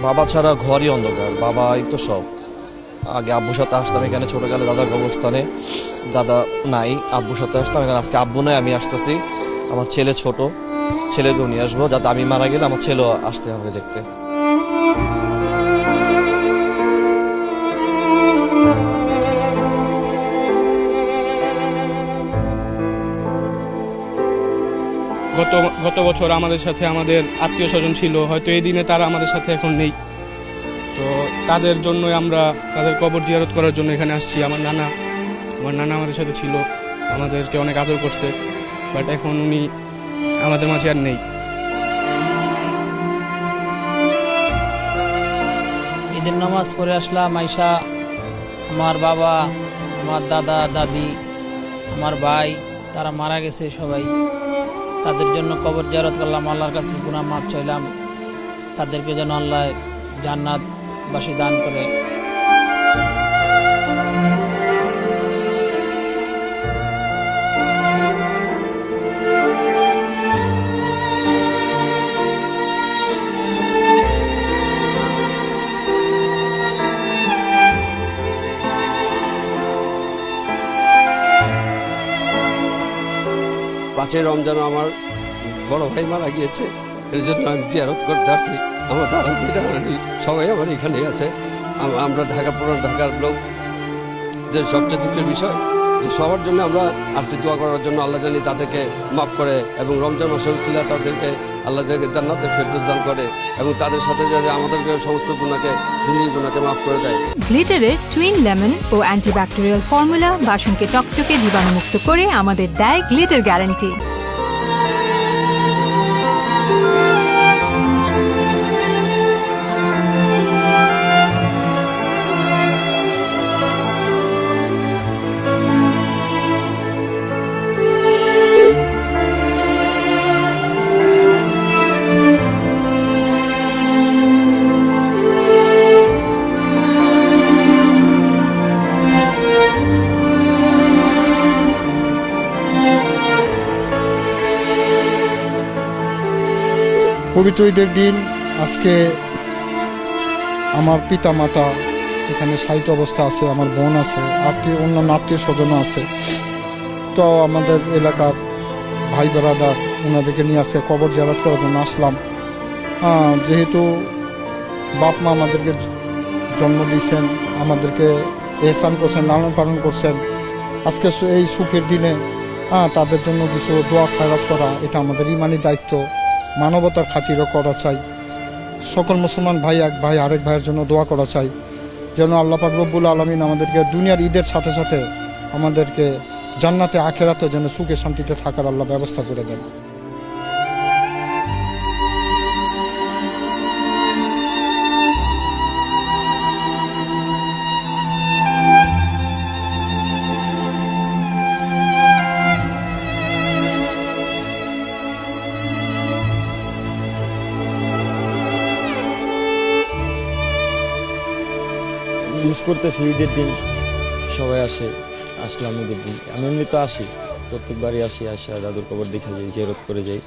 বাবা ছাড়া ঘরই অন্ধকার, বাবাই তো সব। আগে আব্বুর সাথে আসতাম এখানে ছোটকালে দাদার কবরস্থানে, দাদা নাই, আব্বুর সাথে আসতাম। এখানে আজকে আব্বু নাই, আমি আসতেছি। আমার ছেলে ছোট, ছেলেকেও নিয়ে আসবো, যাতে আমি মারা গেলে আমার ছেলেও আসতে হবে দেখতে। গত গত বছর আমাদের সাথে আমাদের আত্মীয় স্বজন ছিল, হয়তো এই দিনে তারা আমাদের সাথে এখন নেই। তো তাদের জন্যই আমরা তাদের কবর জিয়ারত করার জন্য এখানে আসছি। আমার নানা আমাদের সাথে ছিল, আমাদেরকে অনেক আদর করছে, বাট এখন উনি আমাদের মাঝে আর নেই। ঈদের নামাজ পড়ে আসলাম, আইসা আমার বাবা, আমার দাদা দাদি, আমার ভাই তারা মারা গেছে সবাই। তাদের জন্য কবর জিয়ারত করলাম, আল্লাহর কাছে গুনাহ মাফ চাইলাম, তাদেরকে যেন আল্লাহ জান্নাতবাসী দান করে। পাঁচই রমজান আমার বড় ভাই মারা গিয়েছে, এর জন্য আমি জিয়ারত করতে আসছি। আমার দাদা দিদা সবাই আমার এখানে আছে। আমরা পুরান ঢাকার লোক। যে সবচেয়ে দুঃখের বিষয় যে সবার জন্য আমরা আসছি দোয়া করার জন্য, আল্লাহ জানি তাদেরকে মাফ করে, এবং রমজান মাসের ছিল তাদেরকে আল্লাহ তাদেরকে জান্নাতে ফেরদৌস দান করে, এবং তাদের সাথে যে আমাদেরকে সমস্ত গুনাহকে, জিন্দেগির গুনাহকে মাফ করে দেয়। গ্লিটারের টুইন লেমন ও অ্যান্টিব্যাকটেরিয়াল ফর্মুলা বাসনকে চকচকে জীবাণুমুক্ত করে আমাদের দেয় গ্লিটার গ্যারান্টি। পবিত্র ঈদের দিন আজকে আমার পিতা মাতা এখানে শায়িত অবস্থা আছে, আমার বোন আছে, অন্যান্য আত্মীয় স্বজনও আছে। তো আমাদের এলাকার ভাই ব্রাদার ওনাদেরকে নিয়ে আসে কবর জিয়ারত করার জন্য আসলাম। যেহেতু বাপ মা আমাদেরকে জন্ম দিয়েছেন, আমাদেরকে এহসান করছেন, লালন পালন করছেন, আজকে এই সুখের দিনে তাদের জন্য কিছু দোয়া খায়রাত করা, এটা আমাদের ইমানি দায়িত্ব। মানবতার খাতিরও করা চাই। সকল মুসলমান ভাই এক ভাই আরেক ভাইয়ের জন্য দোয়া করা চাই, যেন আল্লাহ পাক রব্বুল আলামিন আমাদেরকে দুনিয়ার ঈদের সাথে সাথে আমাদেরকে জান্নাতে আখেরাতে যেন সুখে শান্তিতে থাকার আল্লাহ ব্যবস্থা করে দেন। মিস করতেছি ঈদের দিন, সবাই আসলাম ঈদের দিন। আমি এমনি তো আসি, প্রত্যেকবারই আসি, আসা দাদুর কবর দেখে যাই, জিয়ারত করে যাই।